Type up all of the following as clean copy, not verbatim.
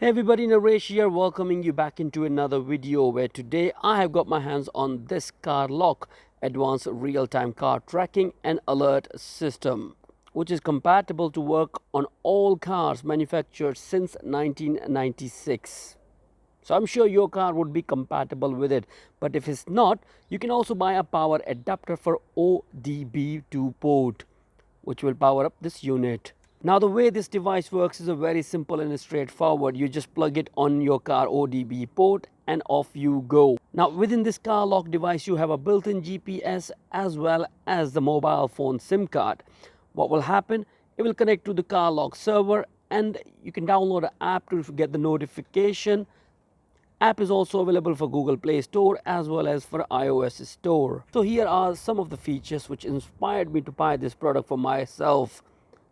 Hey everybody, Naresh here, welcoming you back into another video where today I have got my hands on this CarLock advanced real-time car tracking and alert system, which is compatible to work on all cars manufactured since 1996. So I'm sure your car would be compatible with it, but if it's not, you can also buy a power adapter for ODB2 port, which will power up this unit. Now the way this device works is a very simple and straightforward. You just plug it on your car ODB port and off you go. Now within this CarLock device you have a built-in GPS as well as the mobile phone SIM card. What will happen? It will connect to the CarLock server and you can download an app to get the notification. App is also available for Google Play Store as well as for iOS Store. So here are some of the features which inspired me to buy this product for myself.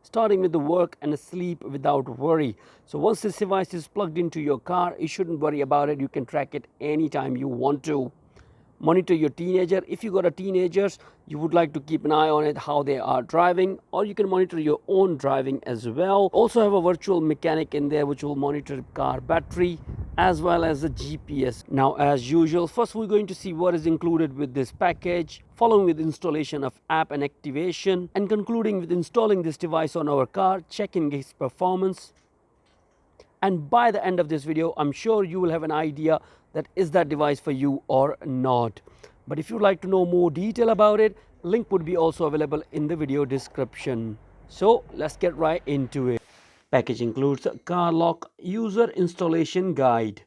Starting with the work and sleep without worry. So once this device is plugged into your car, you shouldn't worry about it. You can track it anytime you want to. Monitor your teenager. If you got a teenagers, you would like to keep an eye on it, how they are driving, or you can monitor your own driving as well. Also have a virtual mechanic in there which will monitor car battery as well as the GPS. Now as usual, first we're going to see what is included with this package, following with installation of app and activation, and concluding with installing this device on our car, checking its performance. And by the end of this video, I'm sure you will have an idea that is that device for you or not. But if you'd like to know more detail about it, link would be also available in the video description. So let's get right into it. Package includes a CarLock user installation guide,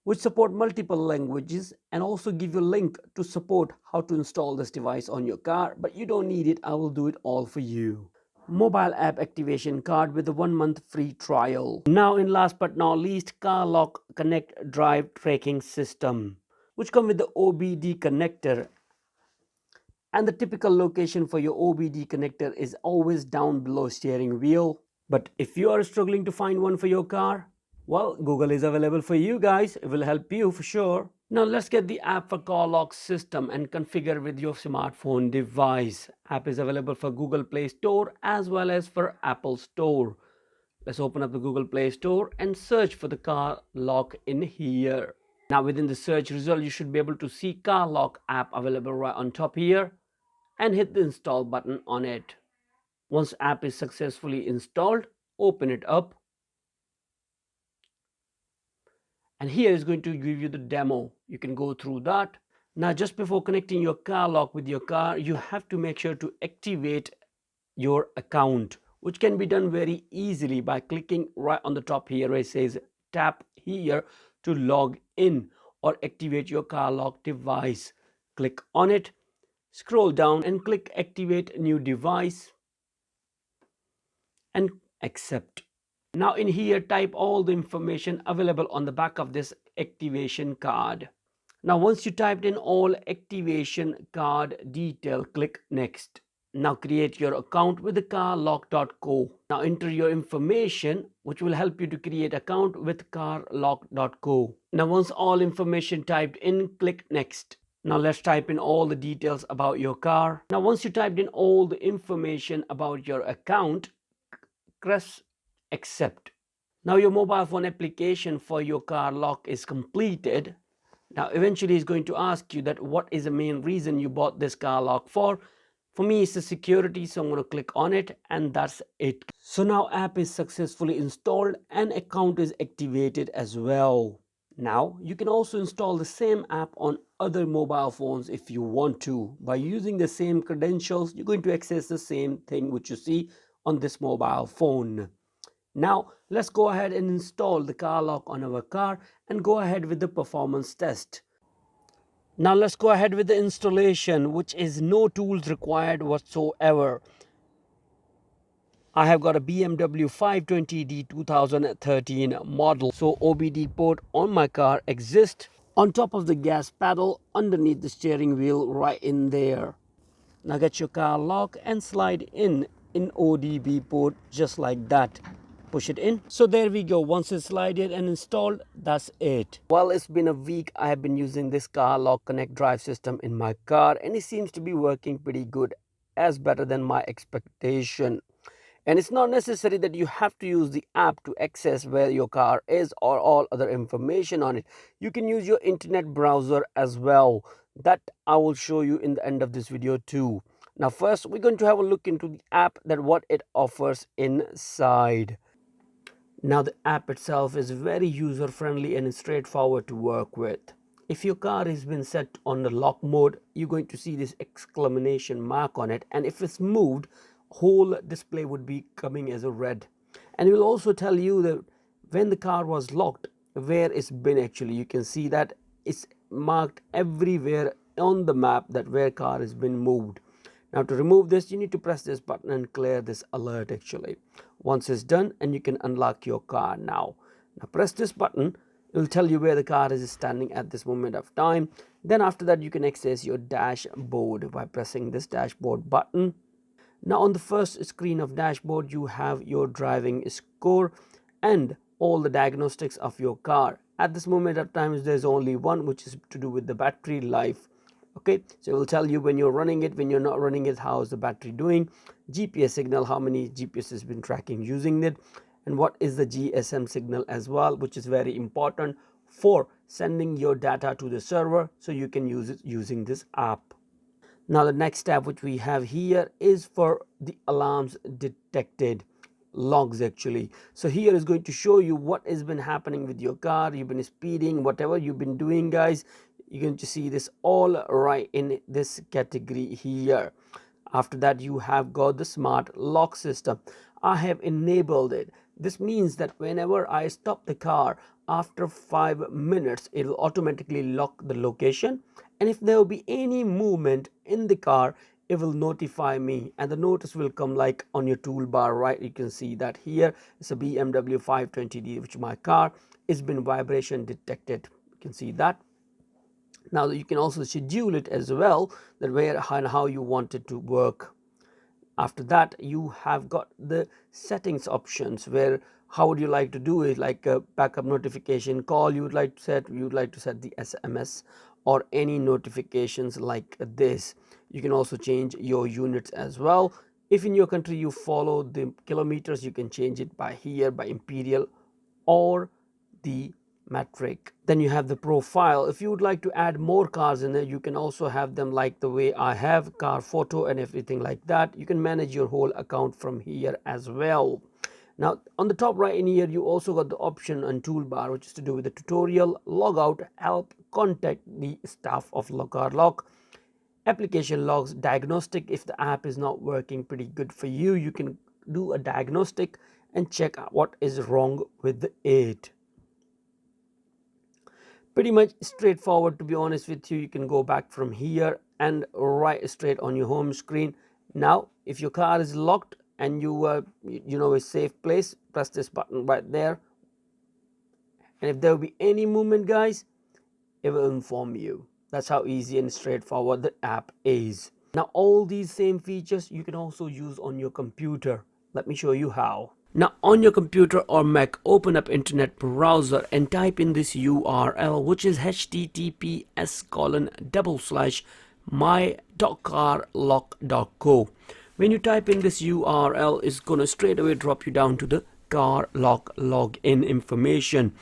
which support multiple languages and also give you a link to support how to install this device on your car, but you don't need it. I will do it all for you. Mobile app activation card with a 1-month free trial. Now in last but not least, CarLock Connect Drive Tracking System, which come with the OBD connector. And the typical location for your OBD connector is always down below steering wheel. But if you are struggling to find one for your car, well, Google is available for you guys. It will help you for sure. Now let's get the app for CarLock system and configure with your smartphone device. App is available for Google Play Store as well as for Apple Store. Let's open up the Google Play Store and search for the CarLock in here. Now within the search result, you should be able to see CarLock app available right on top here and hit the install button on it. Once app is successfully installed, open it up. And here is going to give you the demo. You can go through that. Now, just before connecting your CarLock with your car, you have to make sure to activate your account, which can be done very easily by clicking right on the top here where it says tap here to log in or activate your CarLock device. Click on it, scroll down and click activate new device and accept. Now in here, type all the information available on the back of this activation card. Now once you typed in all activation card detail, click next. Now create your account with the carlock.co. Now enter your information which will help you to create account with carlock.co. Now once all information typed in, click next. Now let's type in all the details about your car. Now once you typed in all the information about your account, press accept. Now your mobile phone application for your CarLock is completed. Now eventually it's going to ask you that what is the main reason you bought this CarLock for. For me it's the security, so I'm going to click on it and that's it. So now app is successfully installed and account is activated as well. Now you can also install the same app on other mobile phones if you want to. By using the same credentials, you're going to access the same thing which you see on this mobile phone. Now let's go ahead and install the CarLock on our car and go ahead with the performance test. Now let's go ahead with the installation, which is no tools required whatsoever. I have got a BMW 520d 2013 model, so OBD port on my car exists on top of the gas pedal underneath the steering wheel right in there. Now get your CarLock and slide in ODB port just like that. Push it in. So there we go. Once it's slided and installed, that's it. Well, it's been a week. I have been using this CarLock Connect Drive system in my car and it seems to be working pretty good, as better than my expectation. And it's not necessary that you have to use the app to access where your car is or all other information on it. You can use your internet browser as well. That I will show you in the end of this video too. Now first we're going to have a look into the app, that what it offers inside. Now the app itself is very user friendly and straightforward to work with. If your car has been set on the lock mode, you're going to see this exclamation mark on it, and if it's moved, whole display would be coming as a red. And it will also tell you that when the car was locked, where it's been actually. You can see that it's marked everywhere on the map that where car has been moved. Now to remove this, you need to press this button and clear this alert actually. Once it's done, and you can unlock your car now. Now press this button, it will tell you where the car is standing at this moment of time. Then after that, you can access your dashboard by pressing this dashboard button. Now on the first screen of dashboard, you have your driving score and all the diagnostics of your car. At this moment of time, there's only one, which is to do with the battery life. Okay, so it will tell you when you're running it, when you're not running it, how is the battery doing, GPS signal, how many GPS has been tracking using it, and what is the GSM signal as well, which is very important for sending your data to the server so you can use it using this app. Now the next tab which we have here is for the alarms detected logs actually. So here is going to show you what has been happening with your car. You've been speeding, whatever you've been doing guys, you're going to see this all right in this category here. After that, you have got the smart lock system. I have enabled it. This means that whenever I stop the car after 5 minutes, it will automatically lock the location, and if there will be any movement in the car, it will notify me, and the notice will come like on your toolbar, right? You can see that here. It's a BMW 520D, which my car is been vibration detected. You can see that. Now you can also schedule it as well, that where and how you want it to work. After that, you have got the settings options, where how would you like to do it, like a backup notification call you would like to set, the SMS or any notifications like this. You can also change your units as well. If in your country you follow the kilometers, you can change it by here, by imperial or the metric. Then you have the profile. If you would like to add more cars in there, you can also have them like the way I have, car photo and everything like that. You can manage your whole account from here as well. Now on the top right in here, you also got the option and toolbar, which is to do with the tutorial, logout, help, contact the staff of CarLock, application logs, diagnostic. If the app is not working pretty good for you, you can do a diagnostic and check out what is wrong with it. Pretty much straightforward, to be honest with you. You can go back from here and right straight on your home screen. Now if your car is locked and you a safe place, press this button right there, and if there will be any movement guys, it will inform you. That's how easy and straightforward the app is. Now all these same features you can also use on your computer. Let me show you how. Now on your computer or Mac, open up internet browser and type in this URL, which is https://my.carlock.co. When you type in this URL, it's gonna straight away drop you down to the CarLock login information.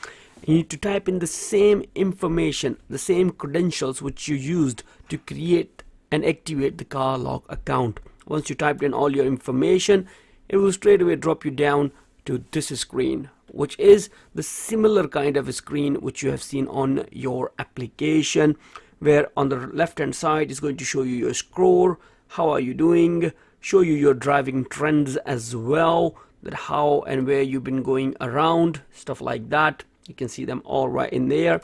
You need to type in the same information, the same credentials which you used to create and activate the CarLock account. Once you typed in all your information, it will straight away drop you down to this screen, which is the similar kind of a screen which you have seen on your application, where on the left hand side is going to show you your score, how are you doing, show you your driving trends as well, that how and where you've been going around, stuff like that. You can see them all right in there.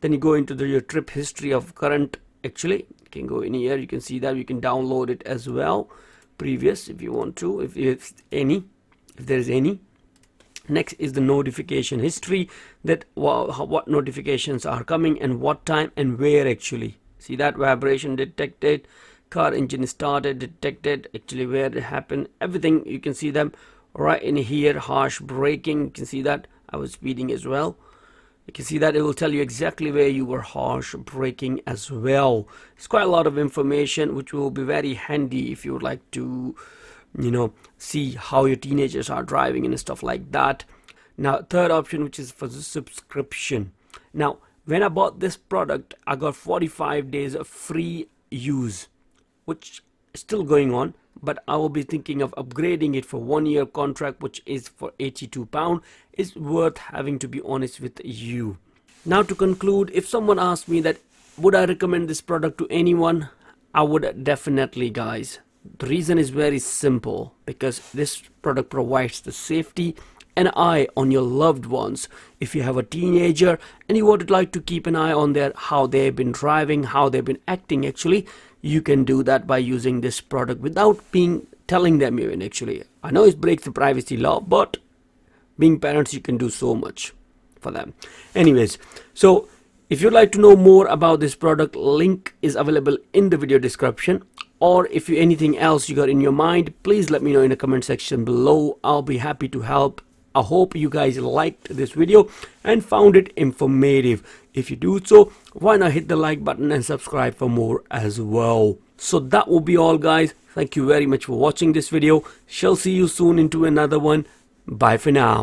Then you go into your trip history of current. Actually, you can go in here, you can see that. You can download it as well, previous if you want to, if there's any. Next is the notification history, that what notifications are coming and what time and where actually. See that, vibration detected, car engine started detected, actually where it happened, everything. You can see them right in here. Harsh braking, you can see that I was speeding as well. You can see that it will tell you exactly where you were harsh braking as well. It's quite a lot of information which will be very handy if you would like to see how your teenagers are driving and stuff like that. Now, third option, which is for the subscription. Now, when I bought this product, I got 45 days of free use, which is still going on, but I will be thinking of upgrading it for 1 year contract, which is for £82. It's worth having, to be honest with you. Now, to conclude, if someone asks me that would I recommend this product to anyone, I would definitely, guys. The reason is very simple, because this product provides the safety and eye on your loved ones. If you have a teenager and you would like to keep an eye on their how they've been driving, how they've been acting, actually, you can do that by using this product without telling them even. Actually, I know it breaks the privacy law, but being parents, you can do so much for them. Anyways, so if you'd like to know more about this product, link is available in the video description. Or if you anything else you got in your mind, please let me know in the comment section below. I'll be happy to help. I hope you guys liked this video and found it informative. If you do so, why not hit the like button and subscribe for more as well. So that will be all, guys. Thank you very much for watching this video. Shall see you soon into another one. Bye for now.